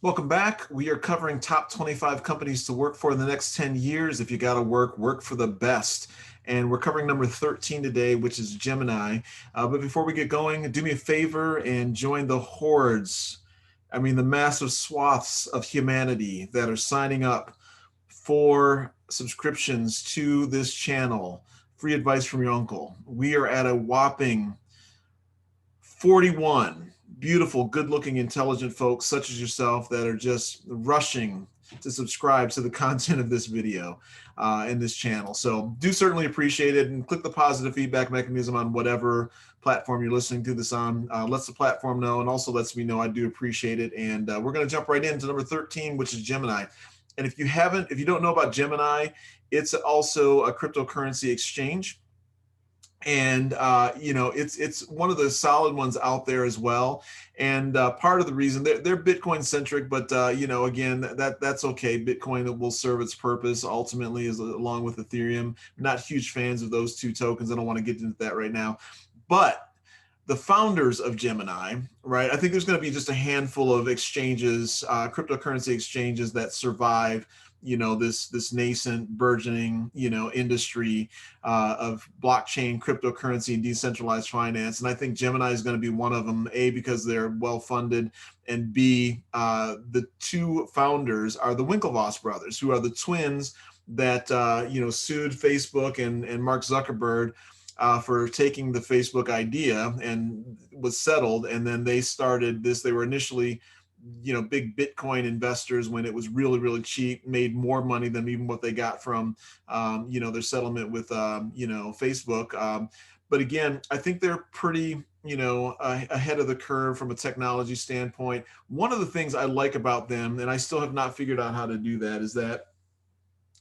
Welcome back. We are covering top 25 companies to work for in the next 10 years. If you got to work, work for the best. And we're covering number 13 today, which is Gemini. But before we get going, do me a favor and join the hordes. I mean, the massive swaths of humanity that are signing up for subscriptions to this channel. Free advice from your uncle. We are at a whopping 41 beautiful, good looking, intelligent folks such as yourself that are just rushing to subscribe to the content of this video and this channel. So do certainly appreciate it, and click the positive feedback mechanism on whatever platform you're listening to this on. Lets the platform know and also lets me know I do appreciate it. And we're going to jump right into number 13, which is Gemini. And if you don't know about Gemini, it's also a cryptocurrency exchange. And it's one of the solid ones out there as well. And part of the reason they're Bitcoin centric, but again, that's okay. Bitcoin will serve its purpose ultimately, as along with Ethereum. Not huge fans of those two tokens. I don't want to get into that right now, but the founders of Gemini, right? I think there's going to be just a handful of exchanges, cryptocurrency exchanges that survive, this nascent, burgeoning, industry of blockchain, cryptocurrency, and decentralized finance. And I think Gemini is going to be one of them. A, because they're well funded, and B, the two founders are the Winklevoss brothers, who are the twins that sued Facebook and Mark Zuckerberg for taking the Facebook idea, and was settled. And then they started this. They were initially, big Bitcoin investors when it was really, really cheap, made more money than even what they got from, their settlement with, Facebook. But again, I think they're pretty, ahead of the curve from a technology standpoint. One of the things I like about them, and I still have not figured out how to do that, is that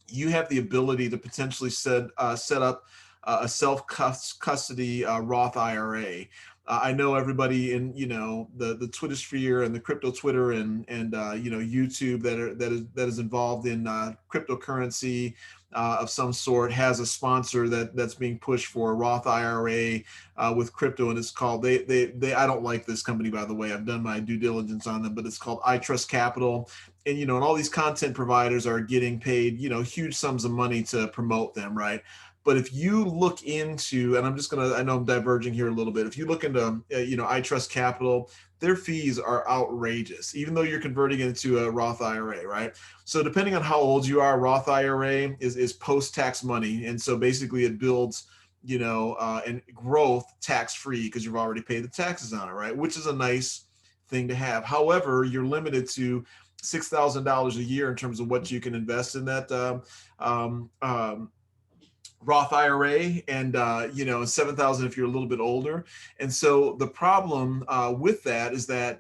you have the ability to potentially set up a self-custody Roth IRA. I know everybody in the Twitter sphere and the crypto Twitter and YouTube that is involved in cryptocurrency of some sort has a sponsor that's being pushed for a Roth IRA with crypto, and it's called they I don't like this company, by the way. I've done my due diligence on them, but it's called I Trust Capital. And all these content providers are getting paid huge sums of money to promote them, right? But if you look into, and I know I'm diverging here a little bit. If you look into, I Trust Capital, their fees are outrageous, even though you're converting it into a Roth IRA, right? So depending on how old you are, Roth IRA is post-tax money. And so basically it builds, and growth tax-free because you've already paid the taxes on it, right? Which is a nice thing to have. However, you're limited to $6,000 a year in terms of what you can invest in that Roth IRA, and 7,000 if you're a little bit older. And so the problem with that is that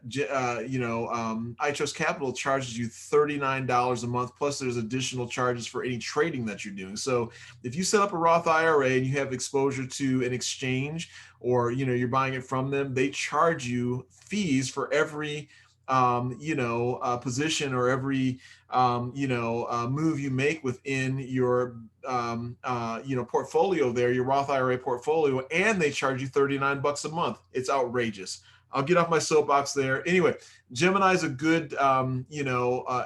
I Trust Capital charges you $39 a month, plus there's additional charges for any trading that you're doing. So if you set up a Roth IRA and you have exposure to an exchange, or you're buying it from them, they charge you fees for every position, or every move you make within your portfolio there, your Roth IRA portfolio, and they charge you $39 a month. It's outrageous. I'll get off my soapbox there. Anyway, Gemini is a good,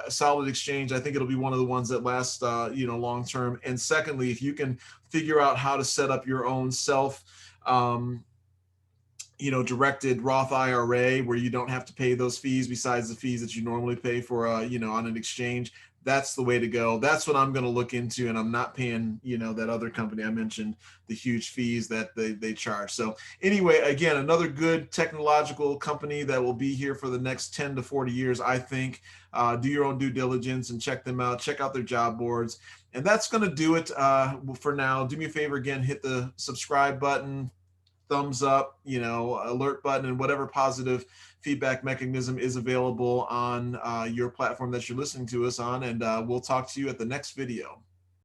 solid exchange. I think it'll be one of the ones that lasts, long term. And secondly, if you can figure out how to set up your own directed Roth IRA where you don't have to pay those fees besides the fees that you normally pay for, on an exchange, that's the way to go. That's what I'm going to look into. And I'm not paying, that other company I mentioned, the huge fees that they charge. So anyway, again, another good technological company that will be here for the next 10 to 40 years, I think. Do your own due diligence and check them out. Check out their job boards. And that's going to do it for now. Do me a favor again, hit the subscribe button, thumbs up, alert button, and whatever positive feedback mechanism is available on your platform that you're listening to us on. And we'll talk to you at the next video.